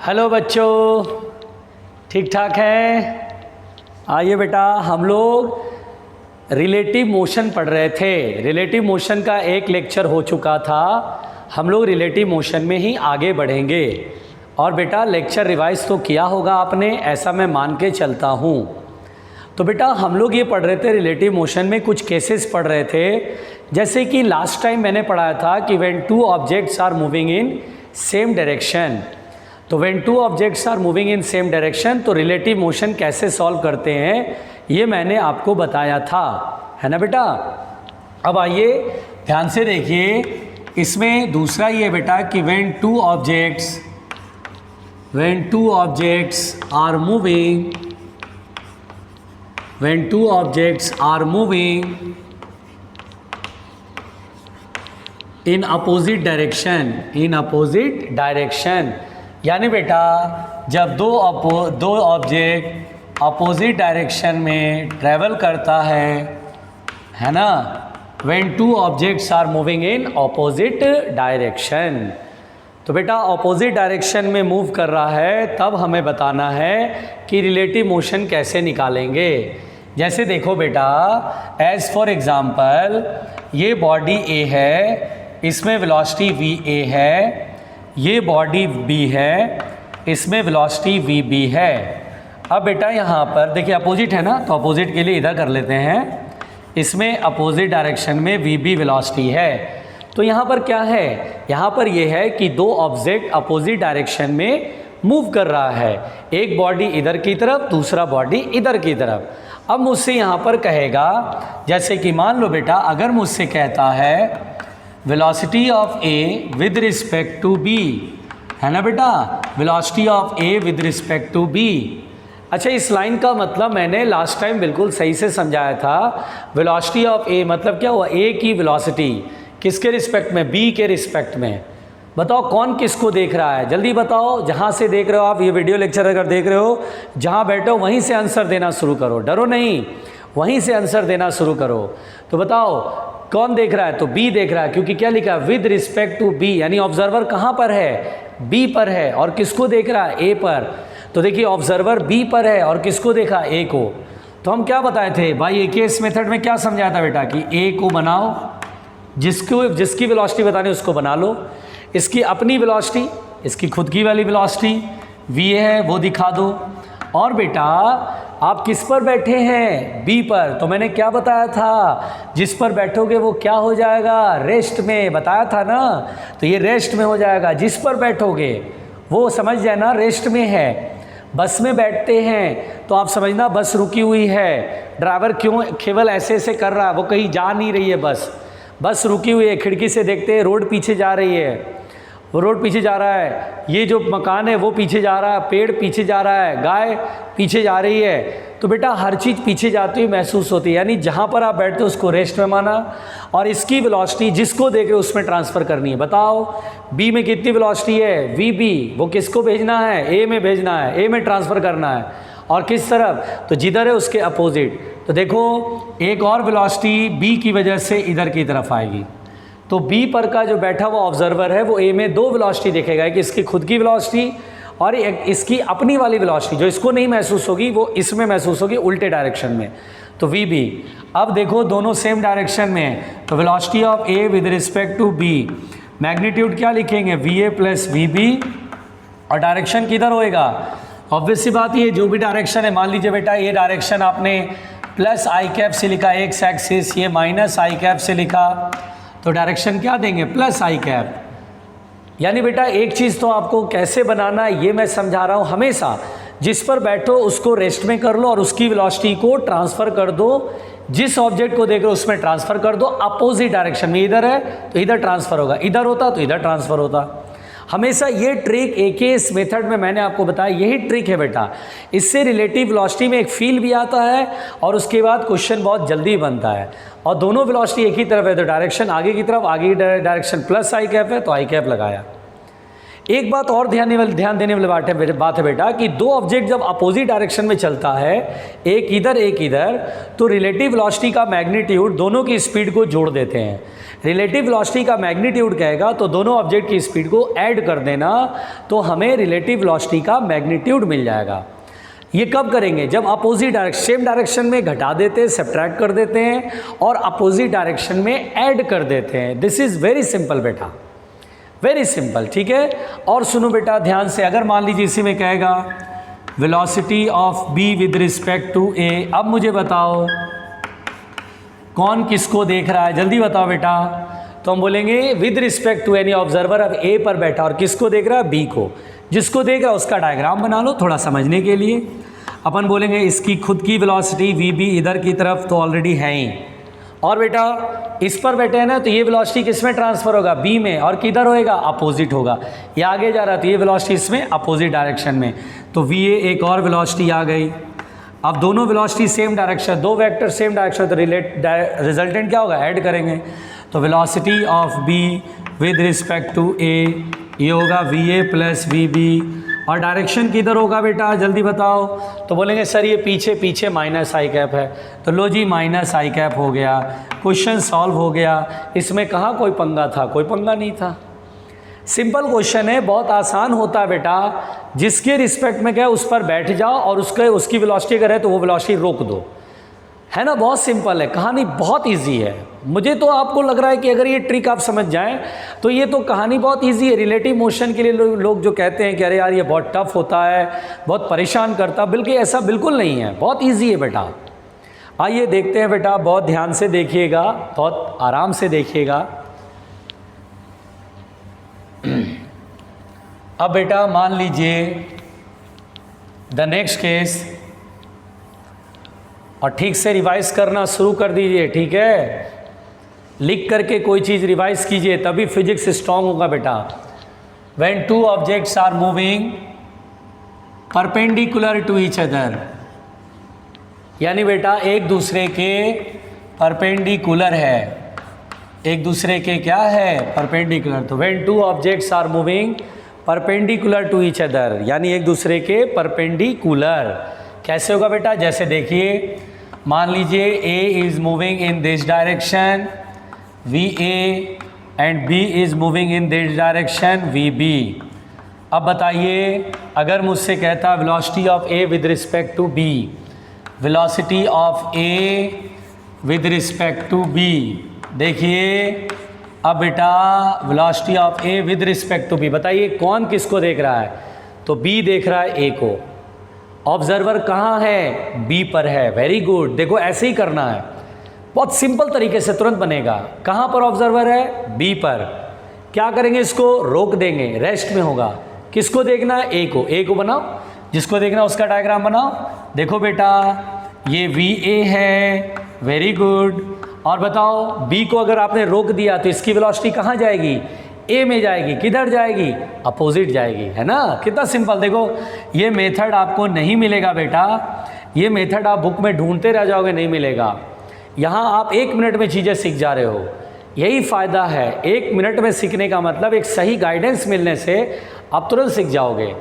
Hello बच्चों, ठीक ठाक है। आइए बेटा, हम लोग रिलेटिव मोशन पढ़ रहे थे। रिलेटिव मोशन का एक लेक्चर हो चुका था। हम लोग रिलेटिव मोशन में ही आगे बढ़ेंगे। और बेटा लेक्चर रिवाइज तो किया होगा आपने, ऐसा मैं मान के चलता हूँ। तो बेटा हम लोग ये पढ़ रहे थे, रिलेटिव मोशन में कुछ केसेस पढ़ रहे थे। जैसे कि लास्ट टाइम मैंने पढ़ाया था कि when two objects are moving in same direction, तो when two objects are moving in same direction, तो रिलेटिव मोशन कैसे सॉल्व करते हैं ये मैंने आपको बताया था, है ना बेटा। अब आइए ध्यान से देखिए, इसमें दूसरा ये बेटा कि when two objects are moving in opposite direction, यानी बेटा जब दो ऑब्जेक्ट अपोजिट डायरेक्शन में ट्रैवल करता है ना, when two objects are moving in opposite direction. तो बेटा ऑपोजिट डायरेक्शन में मूव कर रहा है, तब हमें बताना है कि रिलेटिव मोशन कैसे निकालेंगे। जैसे देखो बेटा, एज फॉर एग्जाम्पल ये बॉडी ए है, इसमें वेलोसिटी वी ए है, ये बॉडी बी है, इसमें वेलोसिटी वी बी है। अब बेटा यहाँ पर देखिए अपोजिट है ना, तो अपोजिट के लिए इधर कर लेते हैं। इसमें अपोजिट डायरेक्शन में वी बी वेलोसिटी है। तो यहाँ पर क्या है, यहाँ पर ये है कि दो ऑब्जेक्ट अपोजिट डायरेक्शन में मूव कर रहा है, एक बॉडी इधर की तरफ, दूसरा बॉडी इधर की तरफ। अब मुझसे यहाँ पर कहेगा, जैसे कि मान लो बेटा अगर मुझसे कहता है velocity of A with respect to B, है ना बेटा, velocity of A with respect to B. अच्छा, इस लाइन का मतलब मैंने लास्ट टाइम बिल्कुल सही से समझाया था। वेलोसिटी ऑफ ए मतलब क्या हुआ, ए की वेलोसिटी किसके रिस्पेक्ट में, बी के रिस्पेक्ट में। बताओ कौन किसको देख रहा है, जल्दी बताओ। जहाँ से देख रहे हो आप, ये वीडियो लेक्चर अगर देख रहे हो, जहाँ बैठो वहीं से आंसर देना शुरू करो, डरो नहीं, वहीं से आंसर देना शुरू करो। तो बताओ कौन देख रहा है, तो बी देख रहा है, क्योंकि क्या लिखा है, विद रिस्पेक्ट टू बी, यानी ऑब्जर्वर कहाँ पर है, बी पर है। और किसको देख रहा है, ए पर। तो देखिए ऑब्जर्वर बी पर है और किसको देखा, ए को। तो हम क्या बताए थे भाई, ए के इस मेथड में क्या समझाया था बेटा कि ए को बनाओ, जिसकी वेलोसिटी बतानी उसको बना लो, इसकी अपनी वेलोसिटी, इसकी खुद की वाली वेलोसिटी वी है वो दिखा दो। और बेटा आप किस पर बैठे हैं, बी पर, तो मैंने क्या बताया था, जिस पर बैठोगे वो क्या हो जाएगा, रेस्ट में, बताया था ना। तो ये रेस्ट में हो जाएगा, जिस पर बैठोगे वो समझ जाए ना रेस्ट में है। बस में बैठते हैं तो आप समझना बस रुकी हुई है, ड्राइवर क्यों केवल ऐसे ऐसे कर रहा है, वो कहीं जा नहीं रही है, बस रुकी हुई है। खिड़की से देखते हैं रोड पीछे जा रही है, वो रोड पीछे जा रहा है, ये जो मकान है वो पीछे जा रहा है, पेड़ पीछे जा रहा है, गाय पीछे जा रही है। तो बेटा हर चीज़ पीछे जाती हुई महसूस होती है, यानी जहाँ पर आप बैठते हो उसको रेस्ट में माना, और इसकी वेलोसिटी जिसको देख रहे हो उसमें ट्रांसफ़र करनी है। बताओ बी में कितनी वेलोसिटी है, वी बी, वो किसको भेजना है, ए में भेजना है, ए में ट्रांसफ़र करना है। और किस तरफ, तो जिधर है उसके अपोजिट। तो देखो एक और वेलोसिटी बी की वजह से इधर की तरफ आएगी, तो बी पर का जो बैठा हुआ ऑब्जर्वर है वो ए में दो वेलोसिटी देखेगा, कि इसकी खुद की वेलोसिटी और एक इसकी अपनी वाली वेलोसिटी, जो इसको नहीं महसूस होगी वो इसमें महसूस होगी उल्टे डायरेक्शन में, तो वी बी। अब देखो दोनों सेम डायरेक्शन में है, तो velocity of A with respect to B, magnitude क्या लिखेंगे, V A plus V B, और डायरेक्शन किधर होएगा, ऑब्वियस सी बात, ये जो भी डायरेक्शन है, मान लीजिए बेटा ये डायरेक्शन आपने प्लस आई कैप से लिखा एक्स एक्सिस, ये माइनस आई कैप से लिखा, तो डायरेक्शन क्या देंगे, प्लस आई कैप। यानी बेटा एक चीज़ तो आपको कैसे बनाना है ये मैं समझा रहा हूँ, हमेशा जिस पर बैठो उसको रेस्ट में कर लो और उसकी वेलोसिटी को ट्रांसफ़र कर दो, जिस ऑब्जेक्ट को देख रहे हो उसमें ट्रांसफ़र कर दो, अपोजिट डायरेक्शन में, इधर है तो इधर ट्रांसफ़र होगा, इधर होता तो इधर ट्रांसफ़र होता। हमेशा ये ट्रिक एक ही इस मेथड में मैंने आपको बताया, यही ट्रिक है बेटा। इससे रिलेटिव वेलोसिटी में एक फील भी आता है और उसके बाद क्वेश्चन बहुत जल्दी बनता है। और दोनों वेलोसिटी एक ही तरफ है तो डायरेक्शन आगे की तरफ, आगे की डायरेक्शन प्लस आई कैप है तो आई कैप लगाया। एक बात और ध्यान देने वाली बात है बेटा कि दो ऑब्जेक्ट जब अपोजिट डायरेक्शन में चलता है, एक इधर, तो रिलेटिव वेलोसिटी का मैग्नीट्यूड दोनों की स्पीड को जोड़ देते हैं। रिलेटिव वेलोसिटी का मैग्नीट्यूड कहेगा तो दोनों ऑब्जेक्ट की स्पीड को ऐड कर देना, तो हमें रिलेटिव वेलोसिटी का मैग्नीट्यूड मिल जाएगा। ये कब करेंगे? जब अपोजिट डायरेक्शन, सेम डायरेक्शन में घटा देते हैं, सब्ट्रैक्ट कर देते हैं और अपोजिट डायरेक्शन में ऐड कर देते हैं। दिस इज़ वेरी सिंपल बेटा, वेरी सिंपल, ठीक है। और सुनो बेटा ध्यान से, अगर मान लीजिए इसी में कहेगा velocity of B with respect to A, अब मुझे बताओ कौन किसको देख रहा है, जल्दी बताओ बेटा। तो हम बोलेंगे with respect to any observer, अब ए पर बैठा और किसको देख रहा है? बी को। जिसको देख रहा है उसका डायग्राम बना लो थोड़ा समझने के लिए। अपन बोलेंगे इसकी खुद की वेलोसिटी वी बी इधर की तरफ तो ऑलरेडी है ही, और बेटा इस पर बैठे हैं ना, तो ये वेलोसिटी किस में ट्रांसफ़र होगा? बी में, और किधर होएगा? अपोजिट होगा। ये आगे जा रहा है तो ये वेलोसिटी इसमें अपोजिट डायरेक्शन में, तो वी ए एक और वेलोसिटी आ गई। अब दोनों वेलोसिटी सेम डायरेक्शन, दो वेक्टर सेम डायरेक्शन, तो रिजल्टेंट क्या होगा? ऐड करेंगे, तो velocity of B with respect to A, ये होगा V A plus V B. और डायरेक्शन किधर होगा बेटा, जल्दी बताओ। तो बोलेंगे सर ये पीछे पीछे माइनस आई कैप है, तो लो जी माइनस आई कैप हो गया, क्वेश्चन सॉल्व हो गया। इसमें कहाँ कोई पंगा था? कोई पंगा नहीं था। सिंपल क्वेश्चन है, बहुत आसान होता है बेटा। जिसके रिस्पेक्ट में क्या है उस पर बैठ जाओ और उसकी वेलोसिटी अगर है तो वो वेलोसिटी रोक दो, है ना। बहुत सिंपल है, कहानी बहुत इजी है। मुझे तो आपको लग रहा है कि अगर ये ट्रिक आप समझ जाएं तो ये तो कहानी बहुत इजी है। रिलेटिव मोशन के लिए लोग जो कहते हैं कि अरे यार ये बहुत टफ होता है, बहुत परेशान करता, बल्कि ऐसा बिल्कुल नहीं है, बहुत इजी है बेटा। आइए देखते हैं बेटा, बहुत ध्यान से देखिएगा, बहुत आराम से देखिएगा। अब बेटा मान लीजिए द नेक्स्ट केस, और ठीक से रिवाइज करना शुरू कर दीजिए, ठीक है। लिख करके कोई चीज़ रिवाइज कीजिए तभी फिजिक्स स्ट्रांग होगा बेटा। When two objects are moving perpendicular to each other, यानी बेटा एक दूसरे के परपेंडिकुलर है, एक दूसरे के क्या है? परपेंडिकुलर। तो when two objects are moving perpendicular to each other, यानी एक दूसरे के परपेंडिकुलर। कैसे होगा बेटा? जैसे देखिए, मान लीजिए A is moving in this direction V A and B is moving in this direction V B. अब बताइए, अगर मुझसे कहता velocity of A with respect to B, velocity of A with respect to B, देखिए अब बेटा velocity of A with respect to B, बताइए कौन किसको देख रहा है? तो बी देख रहा है ए को। ऑब्जर्वर कहाँ है? बी पर है। वेरी गुड, देखो ऐसे ही करना है, बहुत सिंपल तरीके से तुरंत बनेगा। कहाँ पर ऑब्जर्वर है? बी पर। क्या करेंगे? इसको रोक देंगे, रेस्ट में होगा। किसको देखना है? ए को। ए को बनाओ, जिसको देखना उसका डायग्राम बनाओ। देखो बेटा ये वी ए है, वेरी गुड। और बताओ बी को अगर आपने रोक दिया तो इसकी वेलोसिटी कहाँ जाएगी? ए में जाएगी। किधर जाएगी? अपोजिट जाएगी, है ना। कितना सिंपल। देखो ये मेथड आपको नहीं मिलेगा बेटा, ये मेथड आप बुक में ढूंढते रह जाओगे, नहीं मिलेगा। यहाँ आप 1 मिनट में चीज़ें सीख जा रहे हो, यही फ़ायदा है। 1 मिनट में सीखने का मतलब एक सही गाइडेंस मिलने से आप तुरंत सीख जाओगे।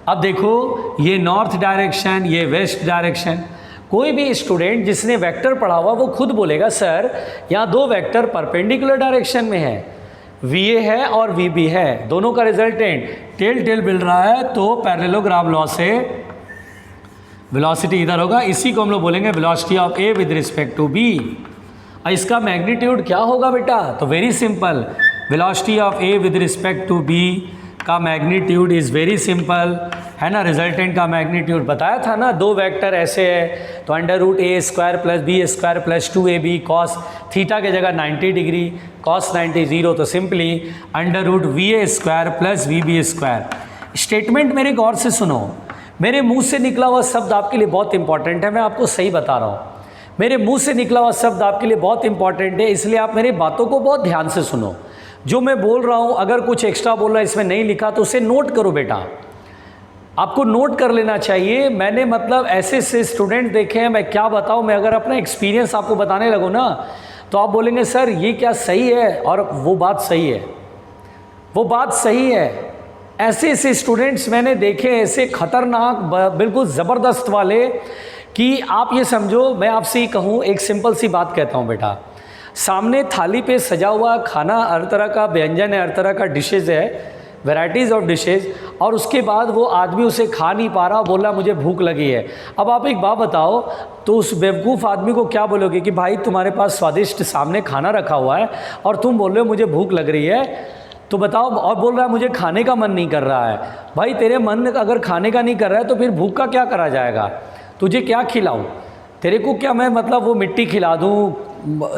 अब देखो ये नॉर्थ डायरेक्शन, ये वेस्ट डायरेक्शन। कोई भी स्टूडेंट जिसने वेक्टर पढ़ा हुआ वो खुद बोलेगा सर यहाँ 2 वेक्टर परपेंडिकुलर डायरेक्शन में है, वी ए है और वी बी है, दोनों का रिजल्टेंट टेल टेल मिल रहा है, तो पैरेललोग्राम लॉ से वेलोसिटी इधर होगा। इसी को हम लोग बोलेंगे velocity of A with respect to B. इसका मैग्नीट्यूड क्या होगा बेटा? तो very simple, velocity of A with respect to B का मैग्नीट्यूड इज़ वेरी सिंपल, है ना। रिजल्टेंट का मैग्नीट्यूड बताया था ना, 2 वेक्टर ऐसे है तो √a² plus b² plus 2ab cos theta के जगह 90 डिग्री, कॉस 90 0, तो simply √va² plus vb²। Statement मेरे गौर से सुनो, मेरे मुंह से निकला हुआ शब्द आपके लिए बहुत इंपॉर्टेंट है, मैं आपको सही बता रहा हूँ। मेरे मुंह से निकला हुआ शब्द आपके लिए बहुत इंपॉर्टेंट है, इसलिए आप मेरी बातों को बहुत ध्यान से सुनो। जो मैं बोल रहा हूँ, अगर कुछ एक्स्ट्रा बोल रहा है इसमें नहीं लिखा तो उसे नोट करो बेटा, आपको नोट कर लेना चाहिए। मैंने मतलब ऐसे से स्टूडेंट देखे हैं, मैं क्या बताऊँ, मैं अगर अपना एक्सपीरियंस आपको बताने लगूँ ना तो आप बोलेंगे सर ये क्या सही है, और वो बात सही है, वो बात सही है। ऐसे ऐसे स्टूडेंट्स मैंने देखे, ऐसे खतरनाक बिल्कुल ज़बरदस्त वाले कि आप ये समझो, मैं आपसे ही कहूँ, एक सिंपल सी बात कहता हूँ बेटा, सामने थाली पे सजा हुआ खाना, हर तरह का व्यंजन है, हर तरह का डिशेज़ है, वैराइटीज़ ऑफ डिशेज़, और उसके बाद वो आदमी उसे खा नहीं पा रहा, बोला मुझे भूख लगी है। अब आप एक बात बताओ, तो उस बेवकूफ़ आदमी को क्या बोलोगे कि भाई तुम्हारे पास स्वादिष्ट सामने खाना रखा हुआ है और तुम बोल रहे हो मुझे भूख लग रही है, तो बताओ, और बोल रहा है मुझे खाने का मन नहीं कर रहा है। भाई तेरे मन अगर खाने का नहीं कर रहा है तो फिर भूख का क्या करा जाएगा? तुझे क्या खिलाऊँ? तेरे को क्या मैं मतलब वो मिट्टी खिला दूँ,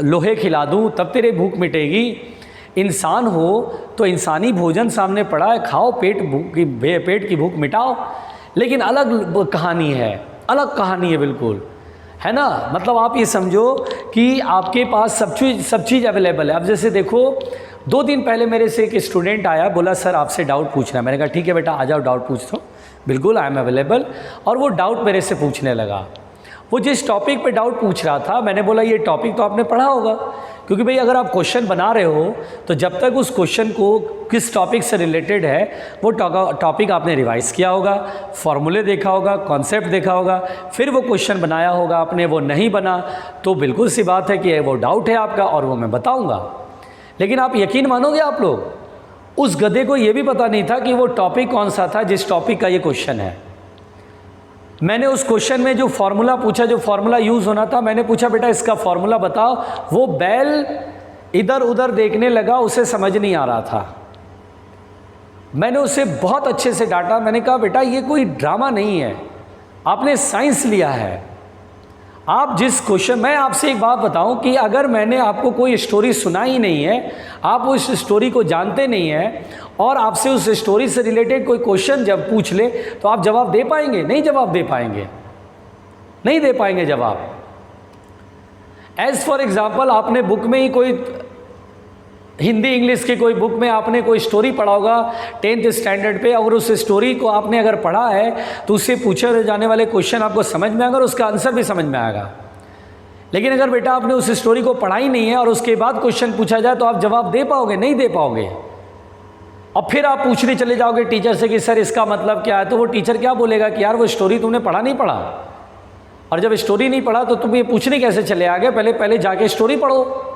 लोहे खिला दूँ, तब तेरे भूख मिटेगी? इंसान हो तो इंसानी भोजन सामने पड़ा है, खाओ, पेट की भूख मिटाओ। लेकिन अलग कहानी है, अलग कहानी है बिल्कुल, है ना। मतलब आप ये समझो कि आपके पास सब चीज़ अवेलेबल है। अब जैसे देखो, 2 दिन पहले मेरे से एक स्टूडेंट आया, बोला सर आपसे डाउट पूछना है। मैंने कहा ठीक है बेटा, आ जाओ, डाउट पूछ दो, बिल्कुल आई एम अवेलेबल। और वो डाउट मेरे से पूछने लगा। वो जिस टॉपिक पे डाउट पूछ रहा था, मैंने बोला ये टॉपिक तो आपने पढ़ा होगा, क्योंकि भाई अगर आप क्वेश्चन बना रहे हो तो जब तक उस क्वेश्चन को किस टॉपिक से रिलेटेड है वो टॉपिक आपने रिवाइज़ किया होगा, फॉर्मूले देखा होगा, कॉन्सेप्ट देखा होगा, फिर वो क्वेश्चन बनाया होगा आपने। वो नहीं बना तो बिल्कुल सी बात है कि वो डाउट है आपका, और वो मैं बताऊँगा। लेकिन आप यकीन मानोगे, आप लोग, उस गधे को ये भी पता नहीं था कि वो टॉपिक कौन सा था जिस टॉपिक का ये क्वेश्चन है। मैंने उस क्वेश्चन में जो फार्मूला पूछा, जो फार्मूला यूज़ होना था, मैंने पूछा बेटा इसका फार्मूला बताओ। वो बैल इधर उधर देखने लगा, उसे समझ नहीं आ रहा था। मैंने उसे बहुत अच्छे से डांटा। मैंने कहा बेटा ये कोई ड्रामा नहीं है, आपने साइंस लिया है। आप जिस क्वेश्चन, मैं आपसे एक बात बताऊं कि अगर मैंने आपको कोई स्टोरी सुनाई नहीं है, आप उस स्टोरी को जानते नहीं हैं, और आपसे उस स्टोरी से रिलेटेड कोई क्वेश्चन जब पूछ ले तो आप जवाब दे पाएंगे? नहीं जवाब दे पाएंगे, नहीं दे पाएंगे जवाब। एज फॉर एग्जाम्पल, आपने बुक में ही कोई हिंदी इंग्लिश की कोई बुक में आपने कोई स्टोरी पढ़ा होगा 10th स्टैंडर्ड पे, और उस स्टोरी को आपने अगर पढ़ा है तो उससे पूछे जाने वाले क्वेश्चन आपको समझ में आएगा और उसका आंसर भी समझ में आएगा। लेकिन अगर बेटा आपने उस स्टोरी को पढ़ा ही नहीं है और उसके बाद क्वेश्चन पूछा जाए तो आप जवाब दे पाओगे? नहीं दे पाओगे। और फिर आप पूछने चले जाओगे टीचर से कि सर इसका मतलब क्या है, तो वो टीचर क्या बोलेगा कि यार वो स्टोरी तुमने पढ़ा नहीं पढ़ा, और जब स्टोरी नहीं पढ़ा तो तुम ये पूछने कैसे चले आगे? पहले जाके स्टोरी पढ़ो।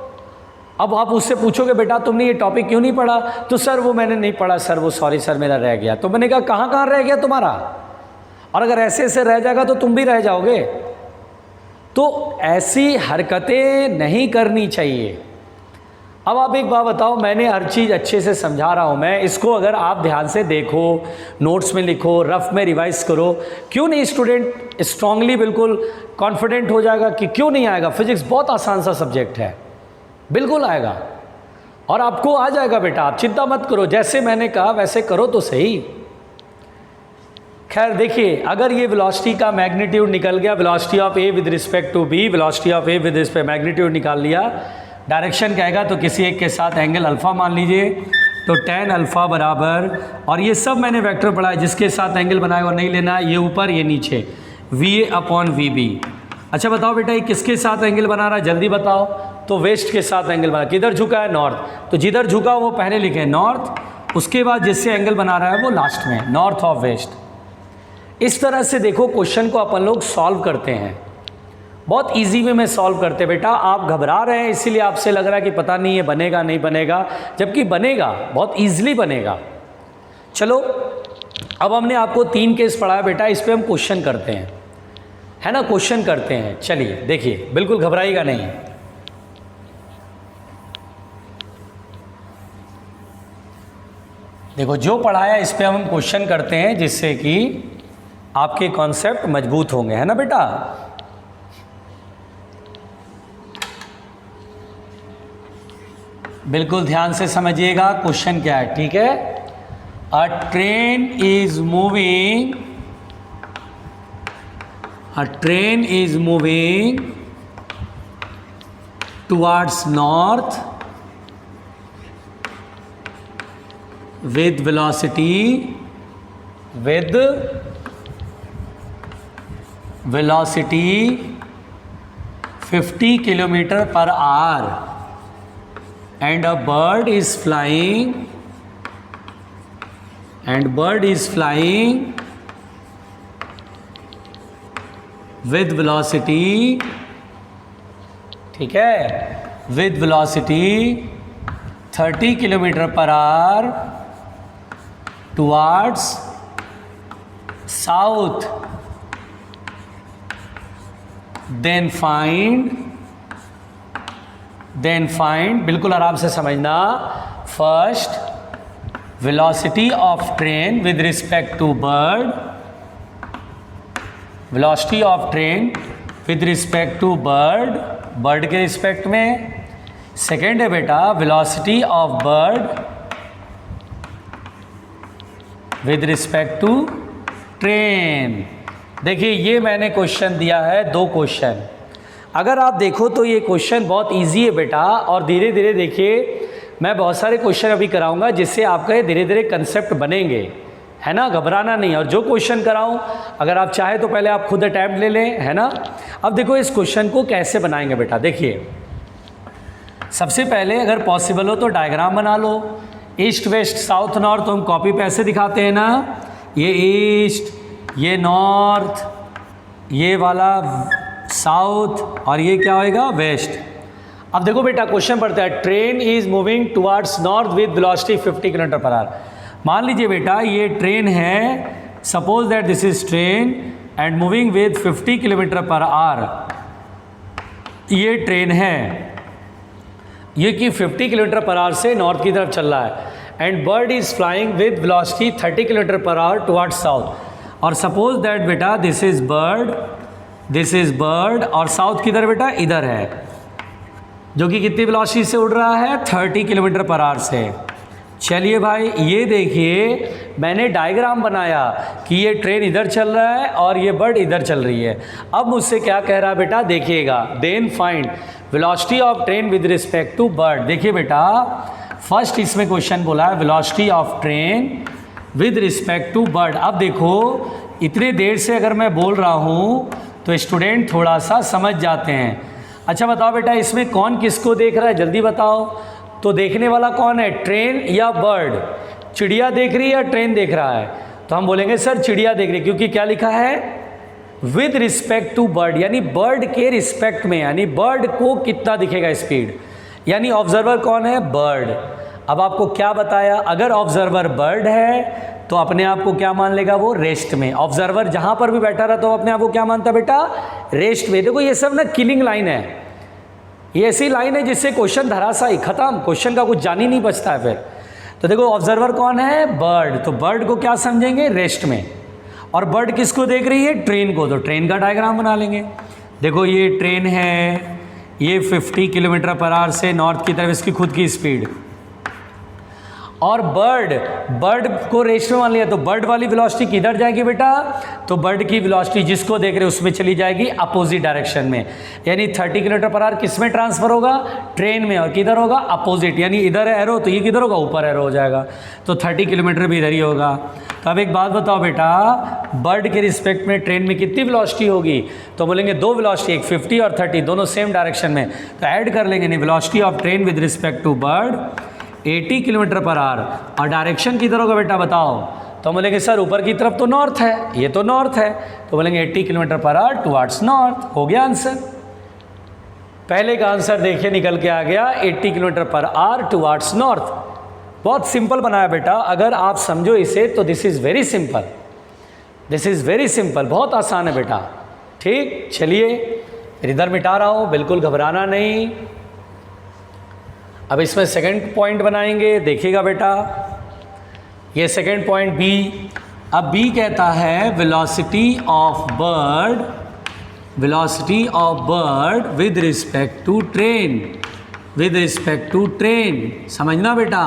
अब आप उससे पूछोगे बेटा तुमने ये टॉपिक क्यों नहीं पढ़ा, तो सर वो मैंने नहीं पढ़ा सर, वो सॉरी सर मेरा रह गया। तो मैंने कहा कहाँ रह गया तुम्हारा? और अगर ऐसे ऐसे रह जाएगा तो तुम भी रह जाओगे। तो ऐसी हरकतें नहीं करनी चाहिए। अब आप एक बात बताओ, मैंने हर चीज़ अच्छे से समझा रहा हूँ मैं, इसको अगर आप ध्यान से देखो, नोट्स में लिखो, रफ में रिवाइज करो, क्यों नहीं स्टूडेंट स्ट्रांगली बिल्कुल कॉन्फिडेंट हो जाएगा कि क्यों नहीं आएगा। फिजिक्स बहुत आसान सा सब्जेक्ट है, बिल्कुल आएगा और आपको आ जाएगा बेटा, आप चिंता मत करो। जैसे मैंने कहा वैसे करो तो सही। खैर देखिए, अगर ये वेलोसिटी का मैग्नीट्यूड निकल गया, velocity of A with respect to B, velocity of A with respect magnitude निकाल लिया, डायरेक्शन कहेगा तो किसी एक के साथ एंगल अल्फ़ा मान लीजिए, तो tan अल्फ़ा बराबर, और ये सब मैंने वेक्टर पढ़ा है, जिसके साथ एंगल बनाएगा और नहीं लेना, ये ऊपर ये नीचे, VA अपॉन VB। अच्छा बताओ बेटा ये किसके साथ एंगल बना रहा है, जल्दी बताओ। तो वेस्ट के साथ एंगल बना, किधर झुका है? नॉर्थ। तो जिधर झुका वो पहले लिखे नॉर्थ, उसके बाद जिससे एंगल बना रहा है वो लास्ट में, नॉर्थ ऑफ वेस्ट। इस तरह से देखो क्वेश्चन को अपन लोग सॉल्व करते हैं, बहुत इजी वे में सॉल्व करते हैं बेटा। आप घबरा रहे हैं इसीलिए आपसे लग रहा है कि पता नहीं है बनेगा नहीं बनेगा, जबकि बनेगा, बहुत ईजिली बनेगा। चलो अब हमने आपको 3 केस पढ़ाया बेटा, इस पर हम क्वेश्चन करते हैं, है ना, क्वेश्चन करते हैं। चलिए देखिए, बिल्कुल घबराइएगा नहीं। देखो जो पढ़ाया इस पे हम क्वेश्चन करते हैं, जिससे कि आपके कॉन्सेप्ट मजबूत होंगे, है ना बेटा। बिल्कुल ध्यान से समझिएगा क्वेश्चन क्या है, ठीक है। A train is moving towards north with velocity 50 kilometre per hour and a bird is flying and bird is flying with velocity, ठीक है, with velocity 30 kilometre per hour towards south, then find, बिल्कुल आराम से समझना, first velocity of train with respect to bird, velocity of train with respect to bird, bird के respect में। Second है बेटा velocity of bird with respect to train. देखिए ये मैंने क्वेश्चन दिया है, 2 क्वेश्चन। अगर आप देखो तो ये क्वेश्चन बहुत इजी है बेटा, और धीरे धीरे देखिए मैं बहुत सारे क्वेश्चन अभी कराऊंगा जिससे आपके धीरे धीरे कंसेप्ट बनेंगे, है ना, घबराना नहीं। और जो क्वेश्चन कराऊं अगर आप चाहे तो पहले आप खुद अटैम्प्ट ले लें, है ना। अब देखो इस क्वेश्चन को कैसे बनाएंगे बेटा। देखिए सबसे पहले अगर पॉसिबल हो तो डायग्राम बना लो, ईस्ट वेस्ट साउथ नॉर्थ। तो हम कॉपी पे ऐसे दिखाते हैं ना, ये ईस्ट, ये नॉर्थ, ये वाला साउथ, और ये क्या होएगा वेस्ट। अब देखो बेटा क्वेश्चन पढ़ते हैं, train is moving towards north with velocity 50 kilometre per our. मान लीजिए बेटा ये ट्रेन है, suppose that this is train and moving with 50 kilometre per our. ये ट्रेन है, ये कि 50 किलोमीटर पर आवर से नॉर्थ की तरफ चल रहा है, and bird is flying with velocity 30 kilometre per hour towards south. और सपोज दैट बेटा दिस इज बर्ड, और साउथ किधर बेटा, इधर है, जो कि कितनी वेलोसिटी से उड़ रहा है, 30 किलोमीटर पर आवर से। चलिए भाई ये देखिए मैंने डायग्राम बनाया कि ये ट्रेन इधर चल रहा है और ये बर्ड इधर चल रही है। अब मुझसे क्या कह रहा है बेटा, देखिएगा, then find velocity of train with respect to bird. देखिए बेटा फर्स्ट इसमें क्वेश्चन बोला है velocity of train with respect to bird. अब देखो इतने देर से अगर मैं बोल रहा हूँ तो स्टूडेंट थोड़ा सा समझ जाते हैं। अच्छा बताओ बेटा इसमें कौन किसको देख रहा है, जल्दी बताओ। तो देखने वाला कौन है, ट्रेन या बर्ड? चिड़िया देख रही है या ट्रेन देख रहा है? तो हम बोलेंगे सर चिड़िया देख रही है, क्योंकि क्या लिखा है, विद रिस्पेक्ट टू बर्ड, यानी बर्ड के रिस्पेक्ट में, यानी बर्ड को कितना दिखेगा स्पीड, यानी ऑब्जर्वर कौन है, बर्ड। अब आपको क्या बताया, अगर ऑब्जर्वर बर्ड है तो अपने आप को क्या मान लेगा, वो रेस्ट में। ऑब्जर्वर जहां पर भी बैठा रहता तो अपने आप को क्या मानता बेटा, रेस्ट में। देखो ये सब ना किलिंग लाइन है, ये ऐसी लाइन है जिससे क्वेश्चन धराशायी, खत्म, क्वेश्चन का कुछ जान ही नहीं बचता है फिर। तो देखो ऑब्जर्वर कौन है, बर्ड, तो बर्ड को क्या समझेंगे, रेस्ट में। और बर्ड किसको देख रही है, ट्रेन को, तो ट्रेन का डायग्राम बना लेंगे। देखो ये ट्रेन है, ये 50 किलोमीटर पर आवर से नॉर्थ की तरफ इसकी खुद की स्पीड, और बर्ड को रेस्ट में मान लिया, तो बर्ड वाली वेलोसिटी किधर जाएगी बेटा, तो बर्ड की वेलोसिटी जिसको देख रहे हैं उसमें चली जाएगी अपोजिट डायरेक्शन में, यानी 30 किलोमीटर पर आवर किस में ट्रांसफर होगा, ट्रेन में, और किधर होगा, अपोजिट, यानी इधर है एरो तो ये किधर होगा, ऊपर एरो हो जाएगा, तो 30 किलोमीटर भी इधर ही होगा। तो अब एक बात बताओ बेटा, बर्ड के रिस्पेक्ट में ट्रेन में कितनी वेलोसिटी होगी, तो बोलेंगे 2 वेलोसिटी, एक 50 और 30 दोनों सेम डायरेक्शन में, तो ऐड कर लेंगे, नहीं velocity of train with respect to bird 80 kilometre per hour, और डायरेक्शन किधर होगा बेटा बताओ, तो बोलेंगे सर ऊपर की तरफ तो नॉर्थ है, ये तो नॉर्थ है, तो बोलेंगे 80 kilometre per hour towards north. हो गया आंसर, पहले का आंसर देखिए निकल के आ गया, 80 kilometre per hour towards north. बहुत सिंपल बनाया बेटा, अगर आप समझो इसे तो this is very simple, this is very simple, बहुत आसान है बेटा। ठीक, चलिए इधर मिटा रहा हूँ, बिल्कुल घबराना नहीं। अब इसमें सेकंड पॉइंट बनाएंगे, देखिएगा बेटा, ये सेकंड पॉइंट बी। अब बी कहता है velocity of bird with respect to train, with respect to train, समझना बेटा।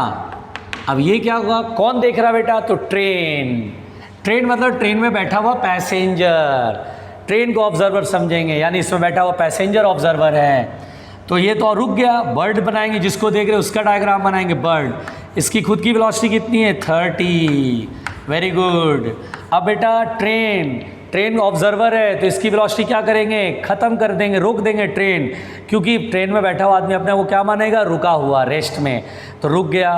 अब ये क्या हुआ, कौन देख रहा बेटा, तो ट्रेन मतलब ट्रेन में बैठा हुआ पैसेंजर, ट्रेन को ऑब्जर्वर समझेंगे, यानी इसमें बैठा हुआ पैसेंजर ऑब्जर्वर है। तो ये तो रुक गया, बर्ड बनाएंगे, जिसको देख रहे उसका डायग्राम बनाएंगे, बर्ड, इसकी खुद की वेलोसिटी कितनी है, 30, वेरी गुड। अब बेटा ट्रेन, ट्रेन ऑब्जर्वर है तो इसकी वेलोसिटी क्या करेंगे, ख़त्म कर देंगे, रोक देंगे ट्रेन, क्योंकि ट्रेन में बैठा हुआ आदमी अपने को क्या मानेगा, रुका हुआ, रेस्ट में, तो रुक गया।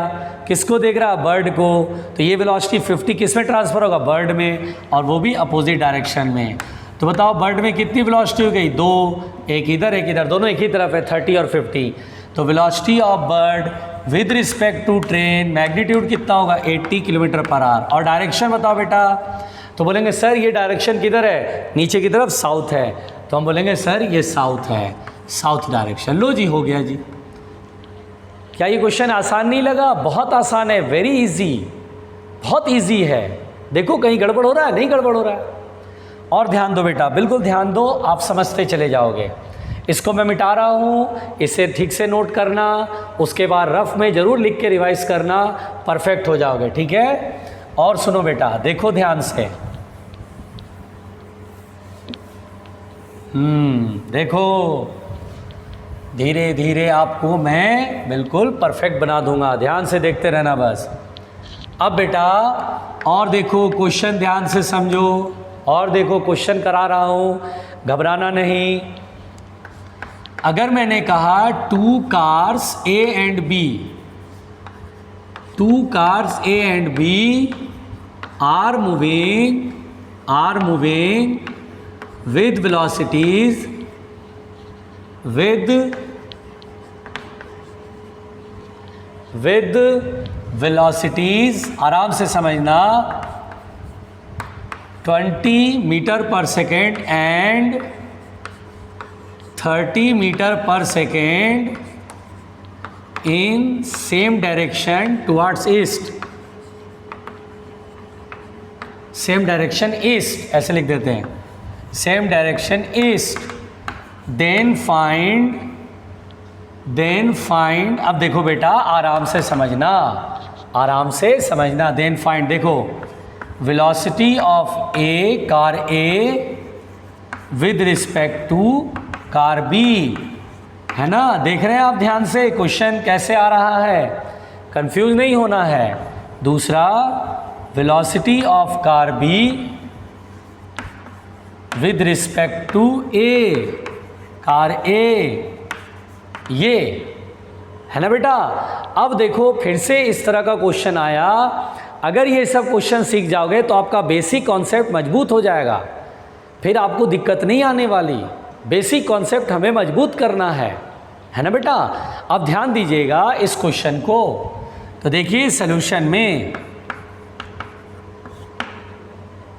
किसको देख रहा, बर्ड को, तो ये वेलोसिटी 50 किस में ट्रांसफ़र होगा, बर्ड में, और वो भी अपोजिट डायरेक्शन में। तो बताओ बर्ड में कितनी वेलोसिटी हो गई, 2, एक इधर, दोनों एक ही तरफ है, 30 और 50। तो velocity of bird with respect to train, magnitude कितना होगा, 80 किलोमीटर पर आवर। और डायरेक्शन बताओ बेटा, तो बोलेंगे सर ये डायरेक्शन किधर है, नीचे की तरफ साउथ है, तो हम बोलेंगे सर ये साउथ है, साउथ डायरेक्शन। लो जी, हो गया जी। क्या ये क्वेश्चन आसान नहीं लगा, बहुत आसान है, वेरी इजी, बहुत इजी है। देखो कहीं गड़बड़ हो रहा है, नहीं गड़बड़ हो रहा है। और ध्यान दो बेटा, बिल्कुल ध्यान दो, आप समझते चले जाओगे। इसको मैं मिटा रहा हूँ, इसे ठीक से नोट करना, उसके बाद रफ में ज़रूर लिख के रिवाइज करना, परफेक्ट हो जाओगे, ठीक है। और सुनो बेटा, देखो ध्यान से, देखो धीरे धीरे आपको मैं बिल्कुल परफेक्ट बना दूंगा, ध्यान से देखते रहना बस। अब बेटा और देखो, क्वेश्चन ध्यान से समझो, और देखो क्वेश्चन करा रहा हूँ, घबराना नहीं। अगर मैंने कहा 2 cars A and B, 2 cars A and B are moving with velocities, आराम से समझना, 20 metre per second and 30 metre per second in same direction towards east, same direction east, ऐसे लिख देते हैं, same direction east. Then find, अब देखो बेटा आराम से समझना, आराम से समझना। देन फाइंड, देखो velocity of A, car A with respect to car B, है ना। देख रहे हैं आप ध्यान से क्वेश्चन कैसे आ रहा है, कंफ्यूज नहीं होना है। दूसरा, velocity of car B with respect to A, car A, ये है ना बेटा। अब देखो फिर से इस तरह का क्वेश्चन आया, अगर ये सब क्वेश्चन सीख जाओगे तो आपका बेसिक कॉन्सेप्ट मजबूत हो जाएगा, फिर आपको दिक्कत नहीं आने वाली। बेसिक कॉन्सेप्ट हमें मजबूत करना है ना बेटा। अब ध्यान दीजिएगा इस क्वेश्चन को, तो देखिए सॉल्यूशन में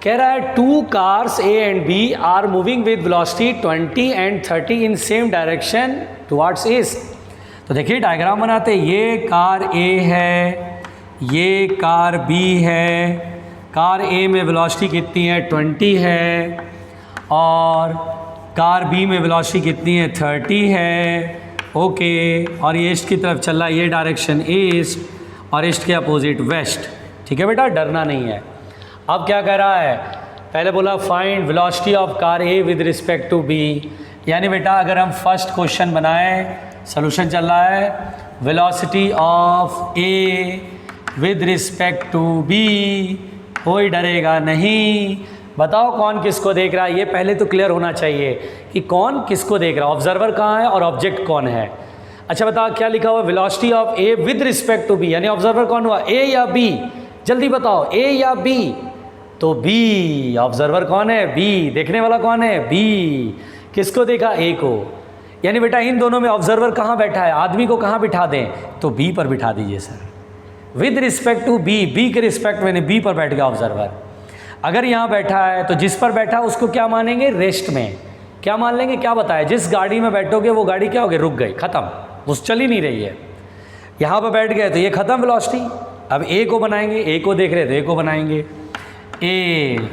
कह रहा है 2 cars A and B are moving with velocity 20 and 30 in same direction towards east। तो देखिए डायग्राम बनाते, ये कार A है, ये कार B है, कार A में वेलोसिटी कितनी है, 20 है, और कार B में वेलोसिटी कितनी है, 30 है, ओके। और ये ईस्ट की तरफ चल रहा है, ये डायरेक्शन ईस्ट, और ईस्ट के अपोजिट वेस्ट, ठीक है बेटा, डरना नहीं है। अब क्या कह रहा है, पहले बोला find velocity of car A with respect to B, यानी बेटा अगर हम फर्स्ट क्वेश्चन बनाएं, सॉल्यूशन चल रहा है, velocity of A with respect to B, कोई डरेगा नहीं। बताओ कौन किसको देख रहा है, ये पहले तो क्लियर होना चाहिए कि कौन किसको देख रहा है, ऑब्जर्वर कहाँ है और ऑब्जेक्ट कौन है। अच्छा बताओ क्या लिखा हुआ, velocity of A with respect to B, यानी ऑब्जर्वर कौन हुआ, ए या बी, जल्दी बताओ ए या बी, तो बी। ऑब्जर्वर कौन है, बी, देखने वाला कौन है, बी। किसको देखा, ए को, यानी बेटा इन दोनों में ऑब्जर्वर कहाँ बैठा है, आदमी को कहाँ बिठा दें, तो बी पर बिठा दीजिए sir, with respect to B, B के रिस्पेक्ट में बी पर बैठ गया ऑब्जर्वर। अगर यहाँ बैठा है तो जिस पर बैठा उसको क्या मानेंगे, रेस्ट में, क्या मान लेंगे, क्या बताया, जिस गाड़ी में बैठोगे वो गाड़ी क्या हो गई, रुक गई, खत्म, उस चल ही नहीं रही है। यहाँ पर बैठ गए तो ये खत्म वेलोसिटी। अब ए को बनाएंगे, ए को देख रहे तो ए को बनाएंगे, ए,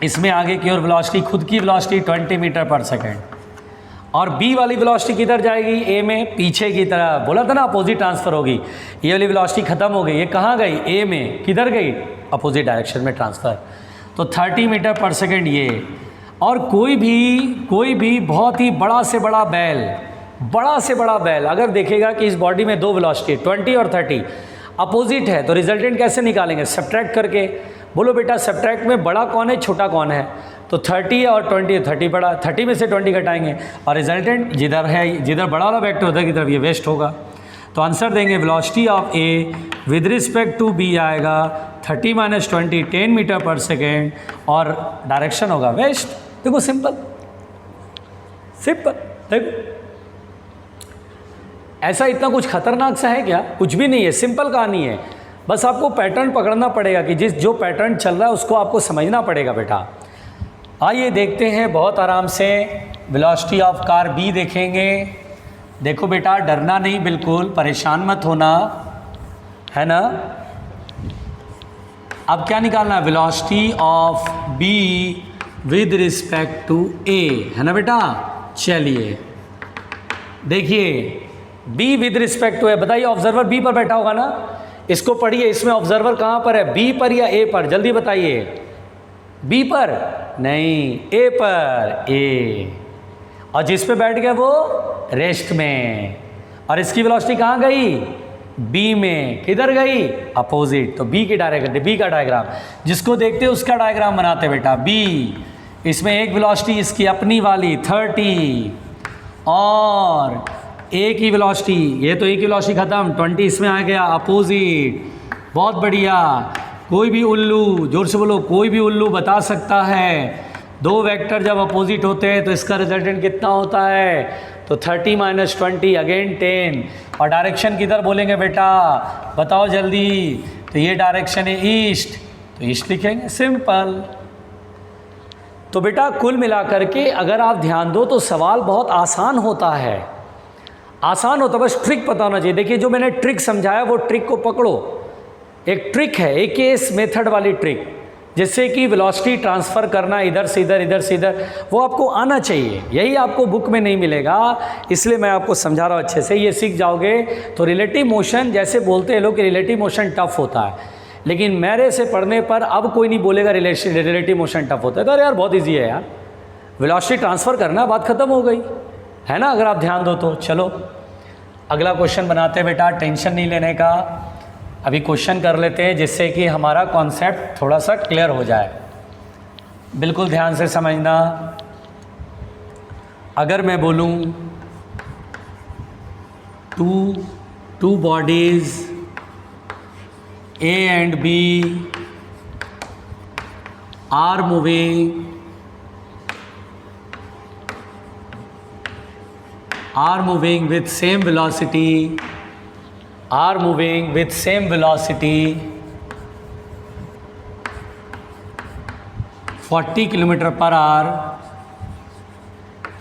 इसमें आगे की ओर वेलोसिटी, खुद की वेलोसिटी 20 मीटर पर सेकेंड, और बी वाली वेलोसिटी किधर जाएगी, ए में, पीछे की तरफ, बोला था ना अपोजिट ट्रांसफ़र होगी। ये वाली वेलोसिटी खत्म हो गई, ये कहाँ गई, ए में, किधर गई, अपोजिट डायरेक्शन में ट्रांसफ़र, तो 30 मीटर पर सेकेंड ये। और कोई भी बहुत ही बड़ा से बड़ा बैल अगर देखेगा कि इस बॉडी में दो वेलोसिटी 20 और 30 अपोजिट है, तो रिजल्टेंट कैसे निकालेंगे, सब्ट्रैक्ट करके। बोलो बेटा सब्ट्रैक्ट में बड़ा कौन है, छोटा कौन है, तो 30 और 20, 30 बड़ा, 30 में से 20 घटाएंगे और रिजल्टेंट जिधर है, जिधर बड़ा वाला वेक्टर उधर की तरफ ये वेस्ट होगा। तो आंसर देंगे velocity of A with respect to B आएगा 30 - 20 10 मीटर पर सेकेंड और डायरेक्शन होगा वेस्ट। देखो सिंपल सिंपल, देखो ऐसा इतना कुछ खतरनाक सा है क्या? कुछ भी नहीं है, सिंपल कहानी है। बस आपको पैटर्न पकड़ना पड़ेगा कि जो पैटर्न चल रहा है उसको आपको समझना पड़ेगा बेटा। आइए देखते हैं बहुत आराम से वेलोसिटी ऑफ कार बी देखेंगे। देखो बेटा डरना नहीं, बिल्कुल परेशान मत होना, है ना। अब क्या निकालना है? Velocity of B with respect to A, है ना बेटा। चलिए देखिए B with respect to A, बताइए ऑब्जर्वर बी पर बैठा होगा ना, इसको पढ़िए। इसमें ऑब्जर्वर कहाँ पर है, बी पर या ए पर? जल्दी बताइए। बी पर नहीं, ए पर। ए, और जिस पे बैठ गया वो रेस्ट में, और इसकी वेलोसिटी कहाँ गई? बी में। किधर गई? अपोजिट। तो बी की डायरेक्शन, बी का डायग्राम जिसको देखते हो उसका डायग्राम बनाते बेटा। बी, इसमें एक वेलोसिटी इसकी अपनी वाली 30 और ए की वेलोसिटी, ये तो ए की वेलोसिटी खत्म, 20 इसमें आ गया अपोजिट। बहुत बढ़िया। कोई भी उल्लू, जोर से बोलो, कोई भी उल्लू बता सकता है दो वेक्टर जब अपोजिट होते हैं तो इसका रिजल्टेंट कितना होता है? तो 30 - 20 अगेन 10। और डायरेक्शन किधर बोलेंगे बेटा? बताओ जल्दी। तो ये डायरेक्शन है ईस्ट, तो ईस्ट लिखेंगे, सिंपल। तो बेटा कुल मिलाकर के अगर आप ध्यान दो तो सवाल बहुत आसान होता है, आसान होता, बस ट्रिक पता होना चाहिए। देखिए जो मैंने ट्रिक समझाया वो ट्रिक को पकड़ो। एक ट्रिक है AKS मेथड वाली ट्रिक, जिससे कि वेलोसिटी ट्रांसफ़र करना इधर से इधर, इधर से इधर, वो आपको आना चाहिए। यही आपको बुक में नहीं मिलेगा, इसलिए मैं आपको समझा रहा हूँ अच्छे से। ये सीख जाओगे तो रिलेटिव मोशन, जैसे बोलते हैं लोग कि रिलेटिव मोशन टफ होता है, लेकिन मेरे से पढ़ने पर अब कोई नहीं बोलेगा रिलेटिव मोशन टफ होता है। तो अरे यार बहुत ईजी है यार, वेलोसिटी ट्रांसफ़र करना, बात ख़त्म हो गई, है ना, अगर आप ध्यान दो तो। चलो अगला क्वेश्चन बनाते हैं बेटा, टेंशन नहीं लेने का। अभी क्वेश्चन कर लेते हैं जिससे कि हमारा कॉन्सेप्ट थोड़ा सा क्लियर हो जाए। बिल्कुल ध्यान से समझना। अगर मैं बोलूँ to bodies A and B are moving with same velocity, 40 km/h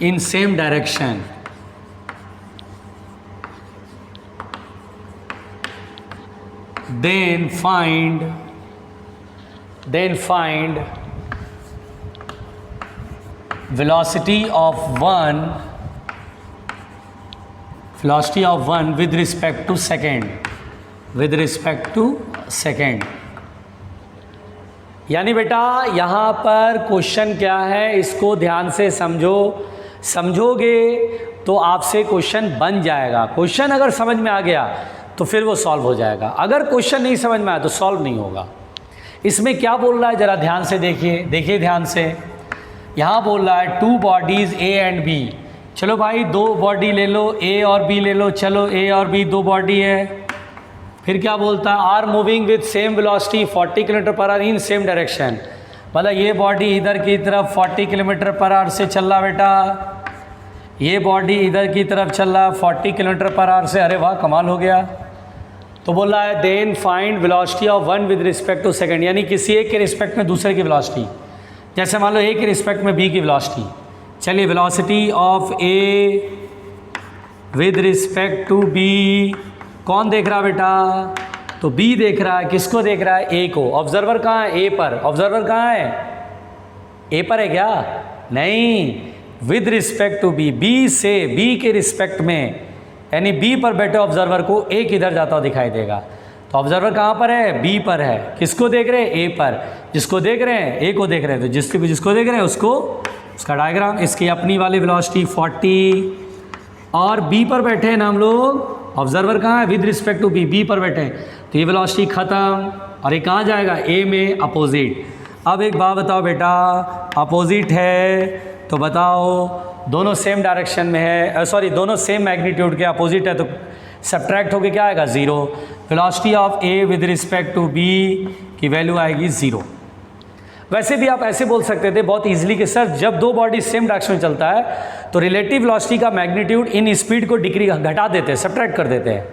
in same direction. Then find velocity of one with respect to second। यानी बेटा यहाँ पर क्वेश्चन क्या है, इसको ध्यान से समझोगे तो आपसे क्वेश्चन बन जाएगा। क्वेश्चन अगर समझ में आ गया तो फिर वो सॉल्व हो जाएगा, अगर क्वेश्चन नहीं समझ में आया तो सॉल्व नहीं होगा। इसमें क्या बोल रहा है ज़रा ध्यान से देखिए ध्यान से। यहाँ बोल रहा है 2 बॉडीज़ A and B। चलो भाई 2 बॉडी ले लो, A और B ले लो। चलो A और B 2 बॉडी है। फिर क्या बोलता है? Are moving with same velocity 40 km/h in same direction. मतलब ये बॉडी इधर की तरफ 40 km/h से चल रहा बेटा, ये बॉडी इधर की तरफ चल रहा 40 km/h से। अरे वाह कमाल हो गया। तो बोल रहा है then find velocity of one with respect to second, यानी किसी एक के रिस्पेक्ट में दूसरे की वेलोसिटी। जैसे मान लो ए के रिस्पेक्ट में बी की वेलोसिटी। चलिए velocity of A with respect to B, कौन देख रहा बेटा? तो बी देख रहा है। किसको देख रहा है? ए को। ऑब्जर्वर कहाँ है? ए पर। ऑब्जर्वर कहाँ है? ए पर है क्या? नहीं, with respect to B, B से, बी के रिस्पेक्ट में, यानी बी पर बैठे ऑब्जर्वर को ए किधर जाता हुआ दिखाई देगा। तो ऑब्जर्वर कहाँ पर है? बी पर है। किसको देख रहे हैं? ए पर। जिसको देख रहे हैं? ए को देख रहे हैं। तो जिसको देख रहे हैं उसको, उसका डायग्राम, इसकी अपनी वाली वेलोसिटी 40 और बी पर बैठे हैं ना हम लोग। ऑब्जर्वर कहाँ है? With respect to B, B पर बैठे हैं। तो ये वेलोसिटी ख़त्म और ये कहाँ जाएगा? ए में, अपोजिट। अब एक बात बताओ बेटा, अपोजिट है तो बताओ दोनों सेम डायरेक्शन में है, सॉरी दोनों सेम मैग्नीट्यूड के अपोजिट है तो सब्ट्रैक्ट होके क्या आएगा 0। Velocity of A with respect to B की वैल्यू आएगी 0। वैसे भी आप ऐसे बोल सकते थे बहुत इजीली कि सर जब दो बॉडी सेम डायरेक्शन में चलता है तो रिलेटिव वेलोसिटी का मैग्नीट्यूड इन स्पीड को घटा देते हैं, सब्ट्रैक्ट कर देते हैं,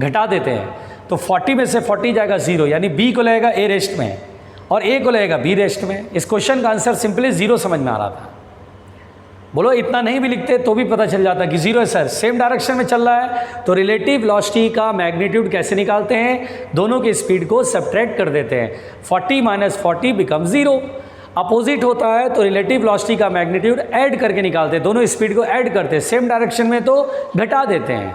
घटा देते हैं। तो 40 में से 40 जाएगा 0, यानी बी को लगेगा ए रेस्ट में और ए को लगेगा बी रेस्ट में। इस क्वेश्चन का आंसर सिंपली 0 समझ में आ रहा था। बोलो इतना नहीं भी लिखते तो भी पता चल जाता कि 0 है सर, सेम डायरेक्शन में चल रहा है तो रिलेटिव वेलोसिटी का मैग्नीट्यूड कैसे निकालते हैं, दोनों की स्पीड को सब्ट्रैक्ट कर देते हैं। 40 माइनस 40 बिकम 0। अपोजिट होता है तो रिलेटिव वेलोसिटी का मैग्नीट्यूड ऐड करके निकालते हैं, दोनों स्पीड को ऐड करते हैं, सेम डायरेक्शन में तो घटा देते हैं।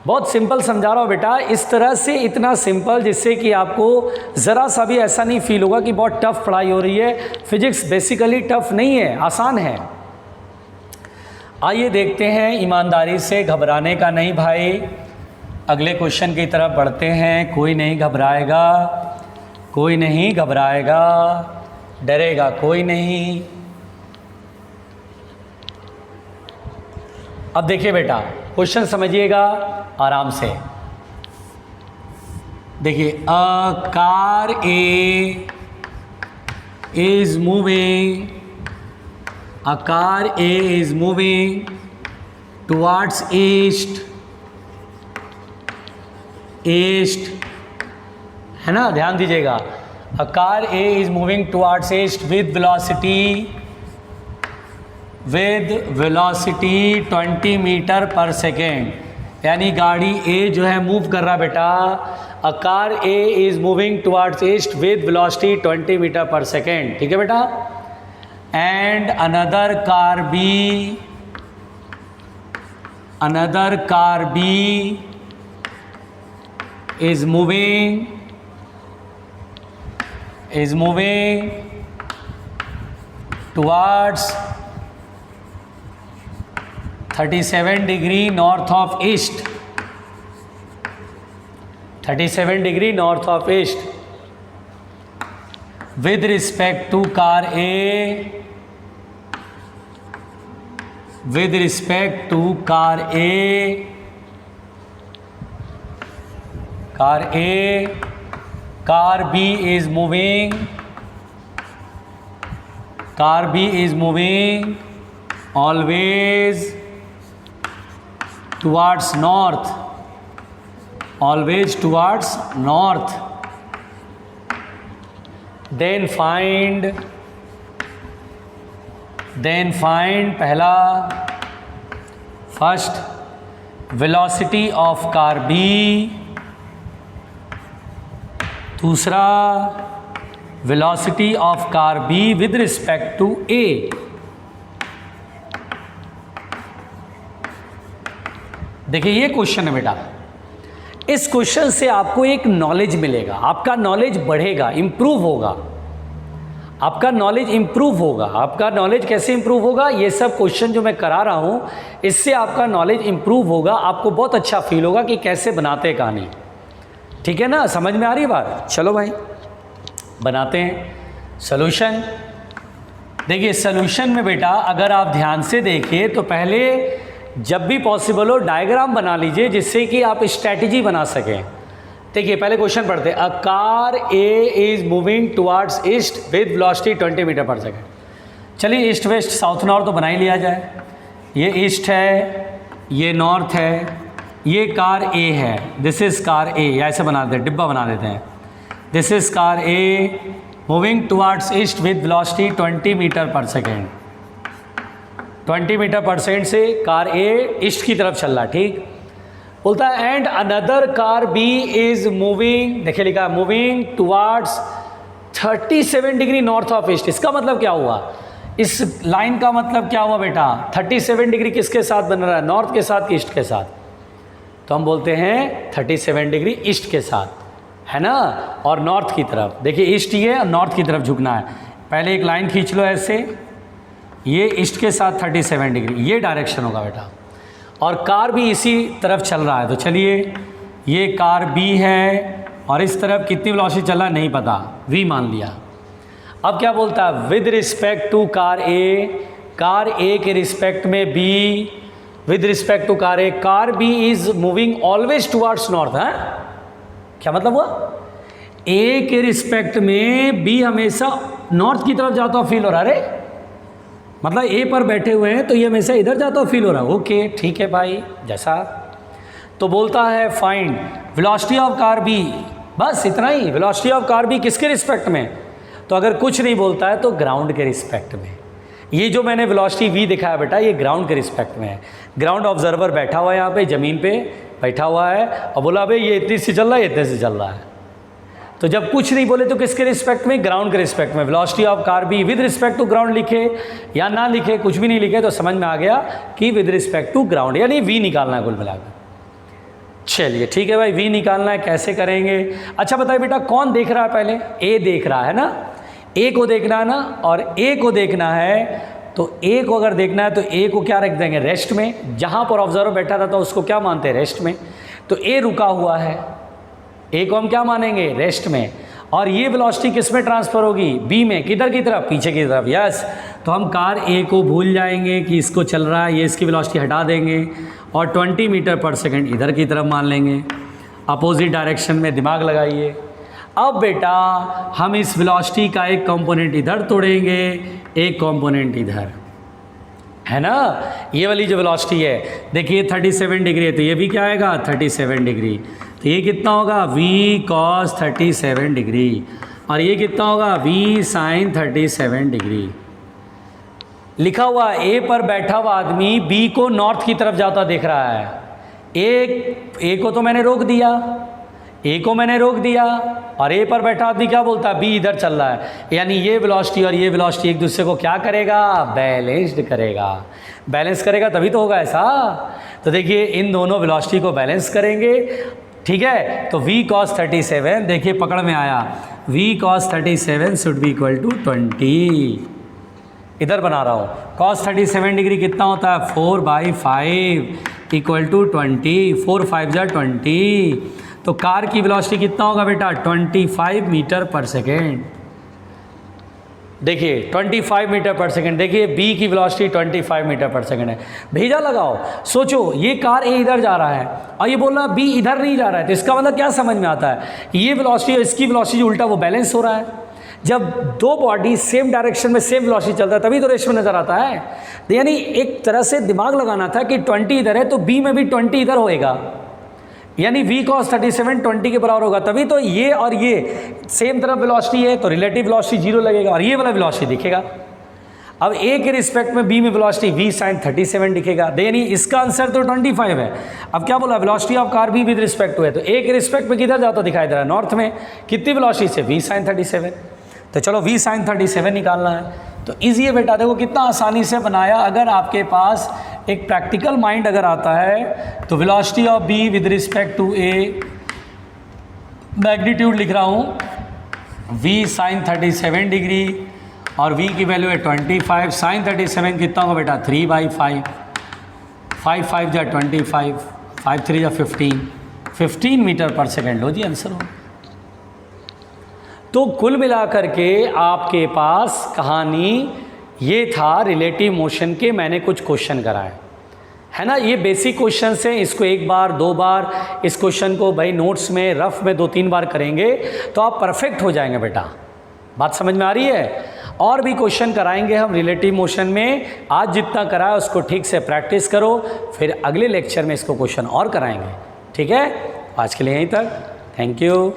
बहुत सिंपल समझा रहा हूँ बेटा, इस तरह से इतना सिंपल जिससे कि आपको ज़रा सा भी ऐसा नहीं फील होगा कि बहुत टफ पढ़ाई हो रही है। फिजिक्स बेसिकली टफ नहीं है, आसान है। आइए देखते हैं, ईमानदारी से, घबराने का नहीं भाई। अगले क्वेश्चन की तरफ बढ़ते हैं। कोई नहीं घबराएगा, कोई नहीं घबराएगा, डरेगा कोई नहीं। अब देखिए बेटा, क्वेश्चन समझिएगा आराम से। देखिए, a car A is moving, a car A is moving towards east, east है ना, ध्यान दीजिएगा। A car A is moving towards east with velocity 20 metre per second, यानी गाड़ी ए जो है मूव कर रहा बेटा। A car A is moving towards east with velocity 20 metre per second, ठीक है बेटा। And another car B is moving towards 37 degree north of east, 37 degree north of east with respect to car A, with respect to car A, car B is moving always towards north, then find पहला first velocity of car B, दूसरा velocity of car B with respect to A। देखिए ये question है बेटा, इस question से आपको एक नॉलेज मिलेगा, आपका नॉलेज बढ़ेगा, इंप्रूव होगा, आपका नॉलेज इंप्रूव होगा। आपका नॉलेज कैसे इंप्रूव होगा, ये सब क्वेश्चन जो मैं करा रहा हूँ इससे आपका नॉलेज इंप्रूव होगा, आपको बहुत अच्छा फील होगा कि कैसे बनाते कहानी, ठीक है ना, समझ में आ रही है बात। चलो भाई बनाते हैं सॉल्यूशन। देखिए सॉल्यूशन में बेटा अगर आप ध्यान से देखिए तो पहले जब भी पॉसिबल हो डायग्राम बना लीजिए जिससे कि आप स्ट्रैटेजी बना सकें। देखिए पहले क्वेश्चन पढ़ते हैं, a car A is moving towards east with velocity 20 metre per second. चलिए ईस्ट वेस्ट साउथ नॉर्थ तो बना ही लिया जाए। ये ईस्ट है, ये नॉर्थ है, ये कार ए है, दिस इज़ कार ए, ऐसे बना देते हैं, डिब्बा बना देते हैं। This is car A moving towards east with velocity 20 metre per second. 20 metre per second से कार ए ईस्ट की तरफ चल रहा है, ठीक। बोलता है and another car B is moving, देखिए लिखा है moving towards 37 degree north of east. इसका मतलब क्या हुआ, इस लाइन का मतलब क्या हुआ बेटा, 37 डिग्री किसके साथ बन रहा है, नॉर्थ के साथ कि ईस्ट के साथ। तो हम बोलते हैं 37 डिग्री ईस्ट के साथ, है ना, और नॉर्थ की तरफ। देखिए ईस्ट ये और नॉर्थ की तरफ झुकना है। पहले एक लाइन खींच लो ऐसे, ये ईस्ट के साथ 37 डिग्री, ये डायरेक्शन होगा बेटा, और कार भी इसी तरफ चल रहा है। तो चलिए ये कार बी है और इस तरफ कितनी वेलोसिटी चल रहा है नहीं पता, v मान लिया, अब क्या बोलता है, with respect to car A के रिस्पेक्ट में B, with respect to car B is moving always towards north है। क्या मतलब हुआ, ए के रिस्पेक्ट में बी हमेशा नॉर्थ की तरफ जाता हुआ फील हो रहा है। अरे मतलब ए पर बैठे हुए हैं तो ये हमेशा इधर जाता हुआ फील हो रहा है। ओके ठीक है भाई, जैसा तो बोलता है find velocity of car B, बस इतना ही, वेलोसिटी ऑफ कार बी किसके रिस्पेक्ट में, तो अगर कुछ नहीं बोलता है तो ग्राउंड के रिस्पेक्ट में। ये जो मैंने वेलोसिटी वी दिखाया बेटा, ये ग्राउंड के रिस्पेक्ट में है। ग्राउंड ऑब्जर्वर बैठा हुआ है यहाँ पे, ज़मीन पे बैठा हुआ है और बोला भाई ये इतनी से चल रहा है, इतने से चल रहा है। तो जब कुछ नहीं बोले तो किसके रिस्पेक्ट में, ग्राउंड के रिस्पेक्ट में। Velocity of car B with respect to ground लिखे या ना लिखे, कुछ भी नहीं लिखे तो समझ में आ गया कि विद रिस्पेक्ट टू ग्राउंड, यानी वी निकालना है कुल मिलाकर। चलिए ठीक है भाई, वी निकालना है, कैसे करेंगे। अच्छा बताइए बेटा, कौन देख रहा है, पहले ए देख रहा है ना, ए को देखना है ना, और ए को देखना है तो ए को अगर देखना है तो ए को क्या रख देंगे, रेस्ट में। जहाँ पर ऑब्जर्वर बैठा रहता है उसको क्या मानते हैं, रेस्ट में। तो ए रुका हुआ है, ए को हम क्या मानेंगे, रेस्ट में। और ये वेलोसिटी किस में ट्रांसफ़र होगी, बी में, किधर की तरफ, पीछे की तरफ। यस, तो हम कार ए को भूल जाएंगे कि इसको चल रहा है, ये इसकी वेलोसिटी हटा देंगे और 20 मीटर पर सेकंड इधर की तरफ मान लेंगे। अपोजिट डायरेक्शन में दिमाग लगाइए। अब बेटा हम इस वेलोसिटी का एक कंपोनेंट इधर तोड़ेंगे, एक कंपोनेंट इधर, है ना। ये वाली जो वेलोसिटी है देखिए 37 डिग्री है, तो ये भी क्या आएगा 37 डिग्री। तो ये कितना होगा, v cos 37 डिग्री, और ये कितना होगा, v sin 37 डिग्री। लिखा हुआ ए पर बैठा हुआ आदमी बी को नॉर्थ की तरफ जाता देख रहा है। ए को तो मैंने रोक दिया, ए को मैंने रोक दिया, और ए पर बैठा आदमी क्या बोलता है, बी इधर चल रहा है। यानी ये वेलोसिटी और ये वेलोसिटी एक दूसरे को क्या करेगा, बैलेंस्ड करेगा। बैलेंस करेगा तभी तो होगा ऐसा। तो देखिए इन दोनों वेलोसिटी को बैलेंस करेंगे, ठीक है। तो v cos 37 देखिए पकड़ में आया, v cos 37 should be equal to 20। इधर बना रहा हूँ, cos 37 डिग्री कितना होता है, 4/5 इक्वल टू 20, 4 5 जा 20। तो कार की वेलोसिटी कितना होगा बेटा, 25 मीटर पर सेकेंड। देखिए 25 मीटर पर सेकेंड, देखिए बी की वेलोसिटी 25 मीटर पर सेकेंड है। भेजा लगाओ, सोचो ये कार ए इधर जा रहा है और ये बोल रहा है बी इधर नहीं जा रहा है, तो इसका मतलब क्या समझ में आता है, ये वेलोसिटी और इसकी वेलोसिटी उल्टा वो बैलेंस हो रहा है। जब दो बॉडी सेम डायरेक्शन में सेम वेलोसिटी चलता है तभी तो रेशियो नज़र आता है। यानी एक तरह से दिमाग लगाना था कि 20 इधर है तो बी में भी 20 इधर होएगा, यानी v cos 37 20 के बराबर होगा, तभी तो ये और ये सेम तरफ वेलोसिटी है तो रिलेटिव वेलोसिटी 0 लगेगा और ये वाला वेलोसिटी दिखेगा। अब a के रिस्पेक्ट में b में वेलोसिटी v sin 37 दिखेगा, यानी इसका आंसर तो 25 है। अब क्या बोला, velocity of car b with respect to है, तो a के रिस्पेक्ट में किधर जाता दिखाई दे रहा है, नॉर्थ में। कितनी वेलोसिटी से, v sin 37। तो चलो v sin 37 निकालना है, तो ईजी है बेटा। देखो कितना आसानी से बनाया। अगर आपके पास एक प्रैक्टिकल माइंड अगर आता है तो velocity of B with respect to A, magnitude लिख रहा हूँ v sin 37 डिग्री और v की वैल्यू है 25। sin 37 कितना होगा बेटा, 3/5, 5 5 जा 25, 5 3 जा 15 मीटर पर सेकेंड। लो जी आंसर हो। तो कुल मिलाकर के आपके पास कहानी ये था रिलेटिव मोशन के, मैंने कुछ क्वेश्चन कराए, है ना। ये बेसिक क्वेश्चन हैं, इसको एक बार दो बार इस क्वेश्चन को भाई नोट्स में रफ में 2-3 बार करेंगे तो आप परफेक्ट हो जाएंगे बेटा। बात समझ में आ रही है। और भी क्वेश्चन कराएंगे हम रिलेटिव मोशन में, आज जितना कराया उसको ठीक से प्रैक्टिस करो, फिर अगले लेक्चर में इसको क्वेश्चन और कराएंगे, ठीक है। आज के लिए यहीं तक, थैंक यू।